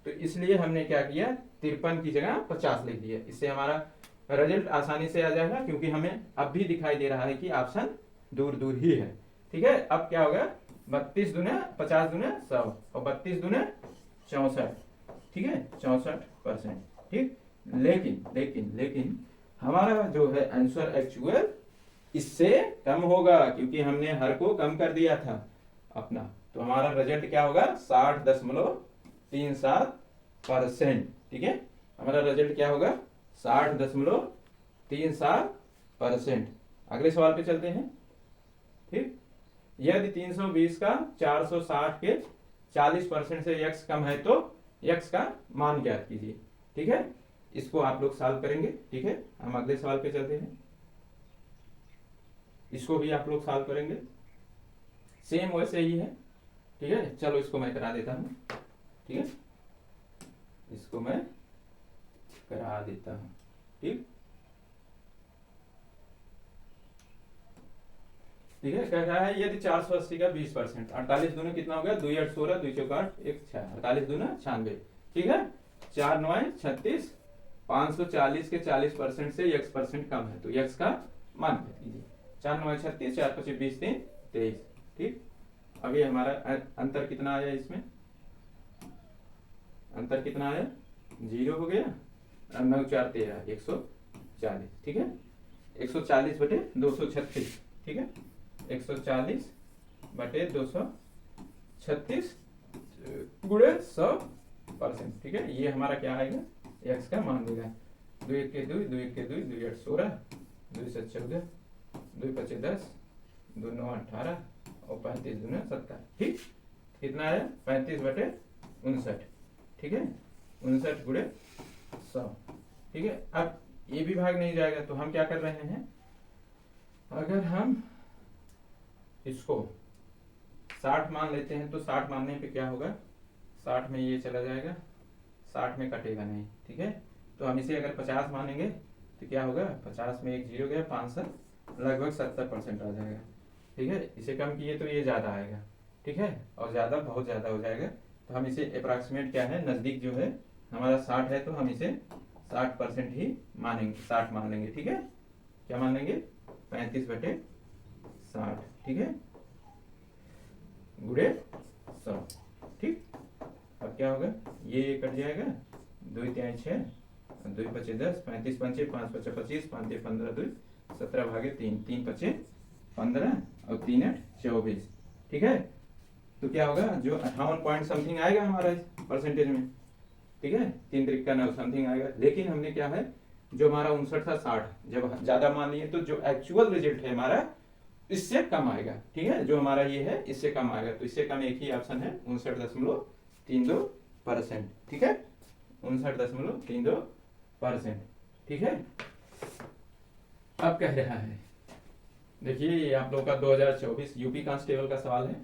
तो इसलिए हमने क्या किया, 53 की जगह 50 लिख दिया। इससे हमारा रिजल्ट आसानी से आ जाएगा, क्योंकि हमें अब भी दिखाई दे रहा है कि ऑप्शन दूर दूर ही है, ठीक है। अब क्या होगा, 32 दूना 50 दूना 100 और 32 दूना 64, ठीक है, 64%, ठीक। लेकिन लेकिन लेकिन हमारा जो है आंसर एक्चुअल इससे कम होगा, क्योंकि हमने हर को कम कर दिया था अपना, तो हमारा रिजल्ट क्या होगा, 60.37%, ठीक है। हमारा रिजल्ट क्या होगा, 60.37%। अगले सवाल पे चलते हैं। ठीक, यदि 320 का 460 के 40% से x कम है तो x का मान ज्ञात कीजिए, ठीक है। इसको आप लोग सॉल्व करेंगे, ठीक है। हम अगले सवाल पे चलते हैं, इसको भी आप लोग सॉल्व करेंगे, सेम वैसे ही है, ठीक है। चलो इसको मैं करा देता हूँ, ठीक है, इसको मैं करा देता हूँ, ठीक, ठीक है। कह रहा है यदि 480 का 20%, 48 दूना कितना हो गया, 2 8 16, 2 चौक 8, 1 6, 48 दूना 96, ठीक है। 4 9 36, 540 के 40% से x% कम है तो x का मान कीजिए। 4 9 36, 4 5 20 3 23, ठीक। अभी हमारा अंतर कितना आया, इसमें अंतर कितना आया, 0 हो गया, 9 4 13, 140, ठीक है। 140/236, ठीक है, 140/236 गुणे 100%, ठीक है। ये हमारा क्या आएगा, x का मान देगा। 2 1 के 2, 2 1 के 2, 2 8 16, 2 7 14, 2 5 10, 2 9 18 और 35 दूना 70, ठीक। कितना आया, 35/59, ठीक है, 59 गुणे 100, ठीक है। अब ये भी भाग नहीं जाएगा तो हम क्या कर रहे हैं, अगर हम इसको 60 मान लेते हैं तो 60 मानने पे क्या होगा, 60 में ये चला जाएगा, 60 में कटेगा नहीं, ठीक है। तो हम इसे अगर 50 मानेंगे तो क्या होगा, 50 में 1 0 गया, 5 लगभग 70% आ जाएगा, ठीक है। इसे कम किए तो ये ज़्यादा आएगा, ठीक है, और ज़्यादा बहुत ज़्यादा हो जाएगा। तो हम इसे अप्रॉक्सीमेट क्या है, नज़दीक जो है हमारा 60 है तो हम इसे 60% ही मानेंगे, 60 मान लेंगे, ठीक है। क्या मान लेंगे, 35/60, ठीक है, गुणे 100, ठीक। अब क्या होगा, ये कट जाएगा, 2 3 6, 2 5 10, 35 5 5 5 25, 5 3 15, 2 17 भागे 3, 3 5 15 और 3 8 24, ठीक है। तो क्या होगा, जो 58 पॉइंट समथिंग आएगा हमारा परसेंटेज में, ठीक है, 3 3 का 9 समथिंग आएगा। लेकिन हमने क्या है, जो हमारा 59 था 60, जब ज्यादा मान लिए तो जो एक्चुअल रिजल्ट है हमारा इससे कम आएगा, ठीक है। जो हमारा ये है इससे कम आएगा, तो इससे कम एक ही ऑप्शन है, 59.32%, ठीक है, 59.32%, ठीक है। अब कह रहा है, देखिए ये आप लोग का 2024 यूपी कांस्टेबल का सवाल है।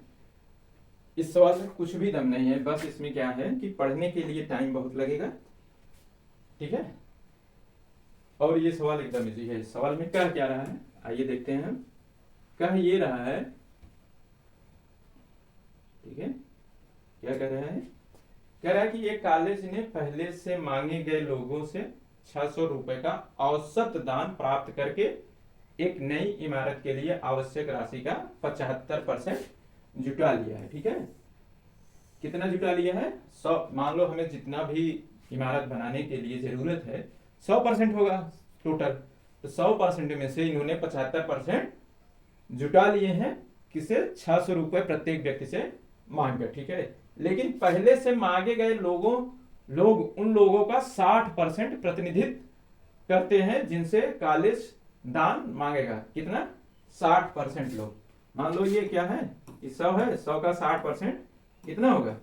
इस सवाल में कुछ भी दम नहीं है, बस इसमें क्या है कि पढ़ने के लिए टाइम बहुत लगेगा, ठीक है। और ये सवाल एकदम इजी है। सवाल में कह क्या रहा है, आइए देखते हैं हम। कह ये रहा है, ठीक है, क्या कह रहा है, कह रहा है कि एक कॉलेज ने पहले से मांगे गए लोगों से 600 रुपए का औसत दान प्राप्त करके एक नई इमारत के लिए आवश्यक राशि का 75% जुटा लिया है, ठीक है। कितना जुटा लिया है? 100। मान लो हमें जितना भी इमारत बनाने के लिए जरूरत है 100% होगा टोटल, तो 100% में से इन्होंने 75% जुटा लिए हैं। किसे? 600 रुपए प्रत्येक व्यक्ति से मांगकर, ठीक है। लेकिन पहले से मांगे गए लोग उन लोगों का 60% प्रतिनिधित्व करते हैं जिनसे कॉलेज दान मांगेगा। कितना? 60% लोग। मान लो ये क्या है, 100 है, 100 का 60% कितना होगा?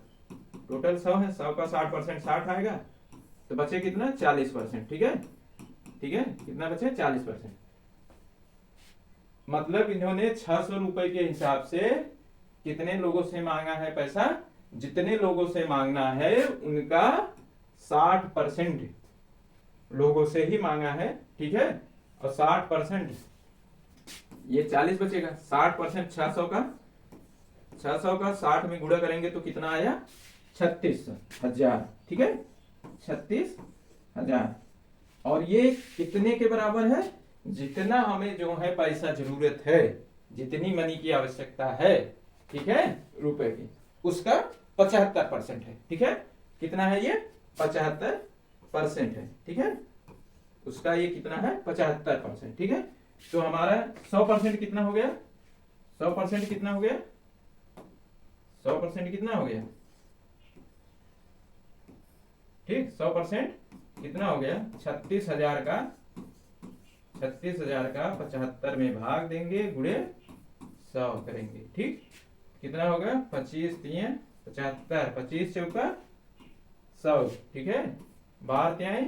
टोटल 100 है, 100 का 60% 60 आएगा, तो बचे कितना? 40%, ठीक है। ठीक है, कितना बचे? 40%। मतलब इन्होंने 600 रुपए के हिसाब से कितने लोगों से मांगा है पैसा? जितने लोगों से मांगना है उनका 60% लोगों से ही मांगा है, ठीक है। और 60% ये 40 बचेगा। 60% 600 का 60 में गुणा करेंगे तो कितना आया? 36,000, ठीक है, 36,000। और ये कितने के बराबर है? जितना हमें जो है पैसा जरूरत है, जितनी मनी की आवश्यकता है, ठीक है, रुपए की, उसका 75% है, ठीक है। कितना है ये? 75% है, ठीक है। उसका ये कितना है? 75%, ठीक है। तो हमारा 100% कितना हो गया? 100% कितना हो गया? 100% कितना हो गया? ठीक, 100% कितना हो गया? 36,000 का 75 में भाग देंगे, गुणे 100 करेंगे, ठीक। कितना होगा? 25 3 75, 25 चौका 100, ठीक है। 12 त्याई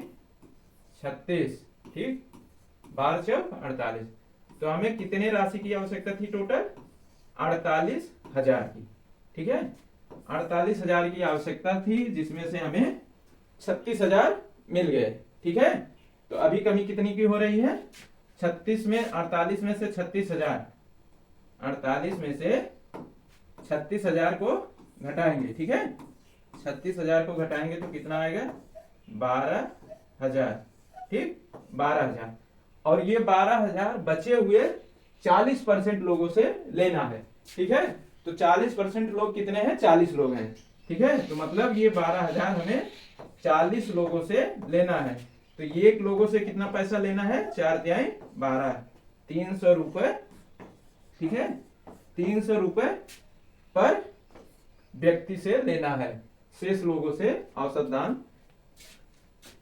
36, ठीक, 12 चौक 48। तो हमें कितने राशि की आवश्यकता थी टोटल? 48,000 की, ठीक है। 48,000 की आवश्यकता थी, जिसमें से हमें 36,000 मिल गए, ठीक है। तो अभी कमी कितनी की हो रही है? 36 में 48 में से 36,000, 48 में से 36,000 को घटाएंगे, ठीक है। 36,000 को घटाएंगे तो कितना आएगा? 12,000, ठीक, 12,000। और ये 12,000 बचे हुए 40% लोगों से लेना है, ठीक है। तो 40% लोग कितने हैं? 40 लोग हैं, ठीक है। तो मतलब ये 12,000 हमें 40 लोगों से लेना है। तो ये एक लोगों से कितना पैसा लेना है? 4 त्याई 12, 300 रुपए, ठीक है। 300 रुपए पर व्यक्ति से लेना है। शेष लोगों से औसत दान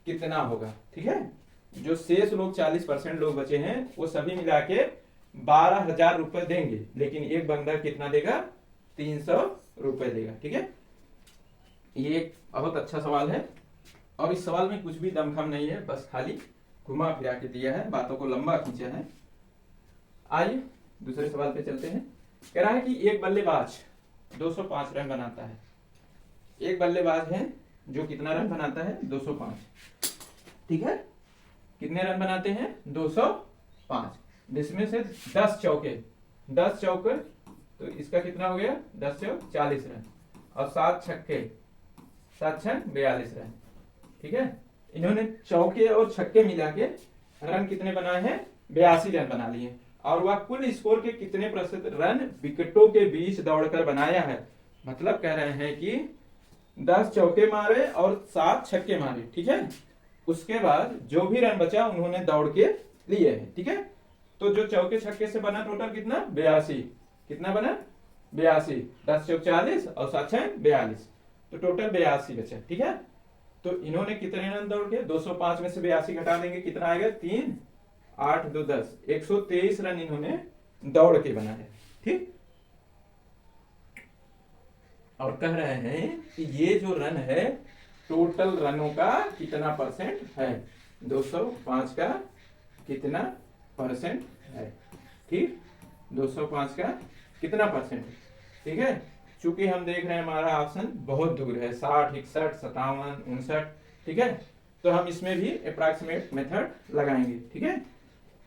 कितना होगा, ठीक है। जो शेष लोग 40% लोग बचे हैं वो सभी मिला के 12,000 रुपए देंगे, लेकिन एक बंदा कितना देगा? 300 रुपए देगा, ठीक है। ये एक बहुत अच्छा सवाल है और इस सवाल में कुछ भी दमखम नहीं है, बस खाली घुमा फिरा के दिया है, बातों को लंबा खींचा है। आइए दूसरे सवाल पे चलते हैं। कह रहा है कि एक बल्लेबाज 205 रन बनाता है। एक बल्लेबाज है जो कितना रन बनाता है? 205, ठीक है। कितने रन बनाते हैं? 205, जिसमें से 10 चौके, 10 चौके, तो इसका कितना हो गया? 10 चौक 40 रन, और 7 छक्के, 7 छक्के 42 रन, ठीक है। इन्होंने चौके और छक्के मिला के रन कितने बनाए हैं? 82 रन बना लिए। और वह कुल स्कोर के कितने प्रतिशत रन विकेटों के बीच दौड़कर बनाया है? मतलब कह रहे हैं कि 10 चौके मारे और 7 छक्के मारे, ठीक है। उसके बाद जो भी रन बचा उन्होंने दौड़ के लिए है, ठीक है। तो जो चौके छक्के से बना टोटल कितना? 82। कितना बना? 82। 10 चौक 40 और 7 छक्के 42, तो टोटल 82 बचा, ठीक है। तो इन्होंने कितने रन दौड़ के? 205 में से 82 घटा देंगे, कितना आएगा? 3 8 2 10, 123 रन इन्होंने दौड़ के बनाए, ठीक। और कह रहे हैं कि ये जो रन है टोटल रनों का कितना परसेंट है? 205 का कितना परसेंट है। ठीक, 205 का कितना परसेंट है? ठीक है, चूंकि हम देख रहे हैं हमारा ऑप्शन बहुत दूर है, 60, 61, 57, 59, ठीक है, तो हम इसमें भी अप्रॉक्सीमेट मेथड लगाएंगे। ठीक है,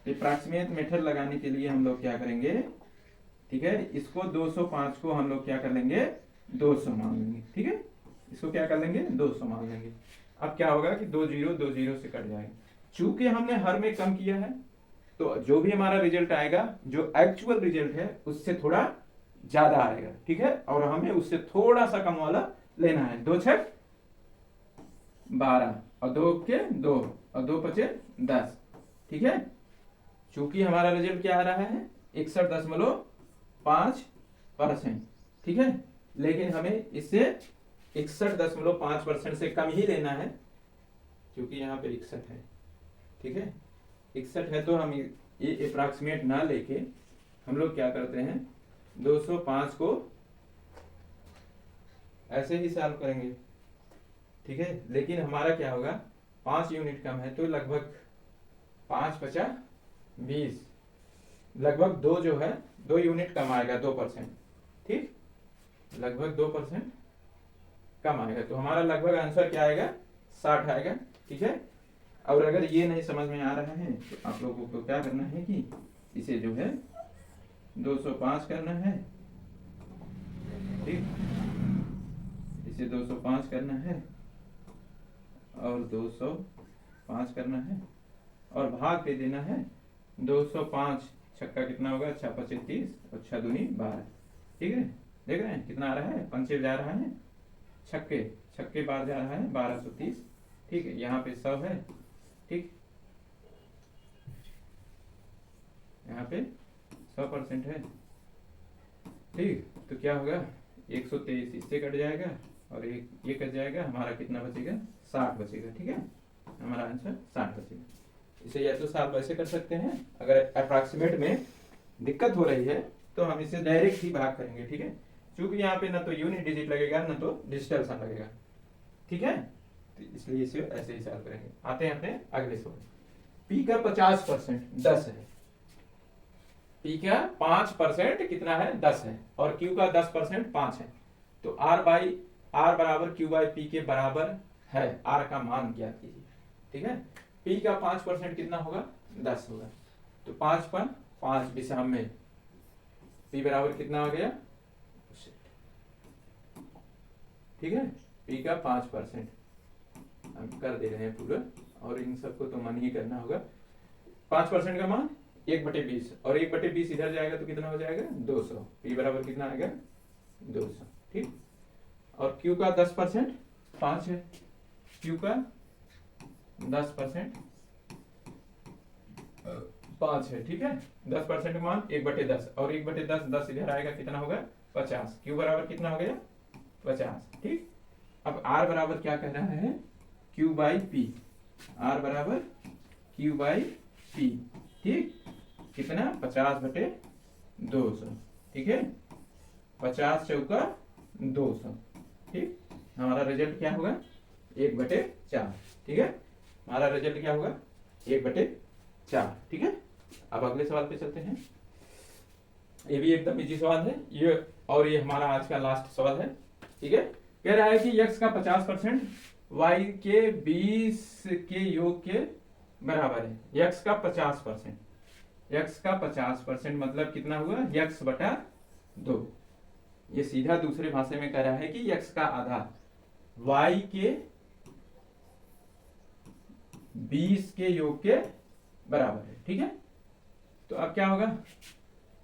अप्रॉक्सीमेट मेथड लगाने के लिए हम लोग क्या करेंगे, ठीक है, इसको 205 को हम लोग क्या कर लेंगे, 200 मान लेंगे। ठीक है, इसको क्या कर लेंगे, 200 मान लेंगे। अब क्या होगा कि 2 से कट जाएगा। चूंकि हमने हर में कम किया है, तो जो भी हमारा रिजल्ट आएगा, जो एक्चुअल रिजल्ट है उससे थोड़ा ज्यादा आएगा। ठीक है, और हमें उससे थोड़ा सा कम वाला लेना है। 2 छक 12 और 2 के 2 और 2 पचे 10। ठीक है, चूंकि हमारा रिजल्ट क्या आ रहा है, 61.5%। ठीक है, लेकिन हमें इससे 61.5% से कम ही लेना है, क्योंकि यहाँ पे 61 है। ठीक है, 61 है, तो हम ये अप्रॉक्सीमेट ना लेके हम लोग क्या करते हैं, 205 को ऐसे ही सॉल्व करेंगे। ठीक है, लेकिन हमारा क्या होगा, 5 यूनिट कम है, तो लगभग 5 50 20, लगभग 2 जो है 2 यूनिट कम आएगा, 2%। ठीक, लगभग 2% कम आएगा, तो हमारा लगभग आंसर क्या आएगा, 60 आएगा। ठीक है, और अगर ये नहीं समझ में आ रहा है तो आप लोगों को क्या करना है कि इसे जो है 205 करना है। ठीक, इसे 205 करना है और 205 करना है और भाग दे देना है 205। छक्का कितना होगा, 6 25 30 और 6 दूनी 12। ठीक है, देख रहे हैं कितना आ रहा है, पंचे जा रहा है, छक्के छक्के बार जा रहा है 1230। ठीक है, यहाँ पे 100 है। ठीक, यहाँ पे 100% है। ठीक, तो क्या होगा, 123 इससे कट जाएगा और एक ये कट जाएगा, हमारा कितना बचेगा, 60 बचेगा। ठीक है, हमारा आंसर 60 बचेगा। इसे या तो साफ वैसे कर सकते हैं, अगर अप्रॉक्सीमेट में दिक्कत हो रही है तो हम इसे डायरेक्ट ही भाग करेंगे। ठीक है, क्योंकि यहाँ पे ना तो यूनिट डिजिट लगेगा ना तो डिजिटल सन लगेगा। ठीक है, तो इसलिए इसे ऐसे ही सॉल्व करेंगे। आते हैं अपने अगले सवाल। पी का 50% 10 है, पी का 5% कितना है, 10 है, और क्यू का 10% 5 है। तो आर बराबर क्यू बाई पी के बराबर है, आर का मान ज्ञात कीजिए। ठीक है, पी का 5% कितना होगा, 10 होगा, तो 5 पर 5 विषम में पी बराबर कितना आ गया। ठीक है, पी का 5% हम कर दे रहे हैं पूरा, और इन सबको तो मन ही करना होगा। 5% का मान 1/20, और 1/20 इधर जाएगा तो कितना हो जाएगा, 200। पी बराबर कितना आएगा, 200। ठीक, और क्यू का 10% 5 है, क्यू का 10% 5 है। ठीक है, 10% का मान 1/10, और 1/10 10 इधर आएगा, कितना होगा, 50। क्यू बराबर कितना हो गया, 50। ठीक, अब आर बराबर क्या कह रहा है, क्यू बाई पी, आर बराबर क्यू बाई पी। ठीक, कितना, 50/200। ठीक है, 50 चौका 200। ठीक, हमारा रिजल्ट क्या होगा, 1/4। ठीक है, हमारा रिजल्ट क्या होगा, 1/4। ठीक है, अब अगले सवाल पे चलते हैं। ये भी एकदम इजी सवाल है ये, और ये हमारा आज का लास्ट सवाल है। ठीक है, कह रहा है कि x का 50% y के 20 के योग के बराबर है। x का 50%, x का 50% मतलब कितना हुआ, x/2। ये सीधा दूसरे भाषा में कह रहा है कि x का आधा y के 20 के योग के बराबर है। ठीक है, तो अब क्या होगा,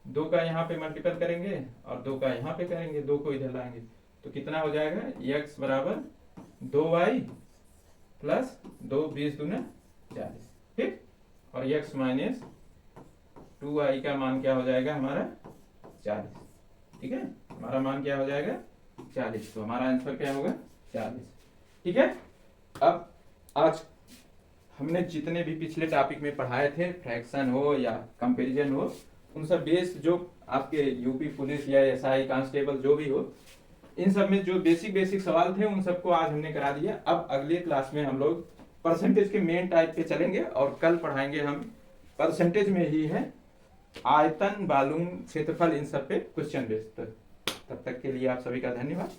2 का यहाँ पे मल्टीपल करेंगे और 2 का यहाँ पे करेंगे, 2 को इधर लाएंगे तो कितना हो जाएगा, x बराबर 2y प्लस 2 20 दूना 40। ठीक, और x माइनस 2y का मान क्या हो जाएगा हमारा, 40। ठीक है, हमारा मान क्या हो जाएगा, 40। तो हमारा आंसर क्या होगा, 40। ठीक है, अब आज हमने जितने भी पिछले टॉपिक में पढ़ाए थे, फ्रैक्शन हो या कंपैरिजन हो, उन सब बेस जो आपके यूपी पुलिस या एसआई कांस्टेबल जो भी हो, इन सब में जो बेसिक सवाल थे उन सबको आज हमने करा दिया। अब अगले क्लास में हम लोग परसेंटेज के मेन टाइप पे चलेंगे और कल पढ़ाएंगे हम परसेंटेज में ही है, आयतन, वॉल्यूम, क्षेत्रफल, इन सब पे क्वेश्चन बेस्ड। तब तक के लिए आप सभी का धन्यवाद।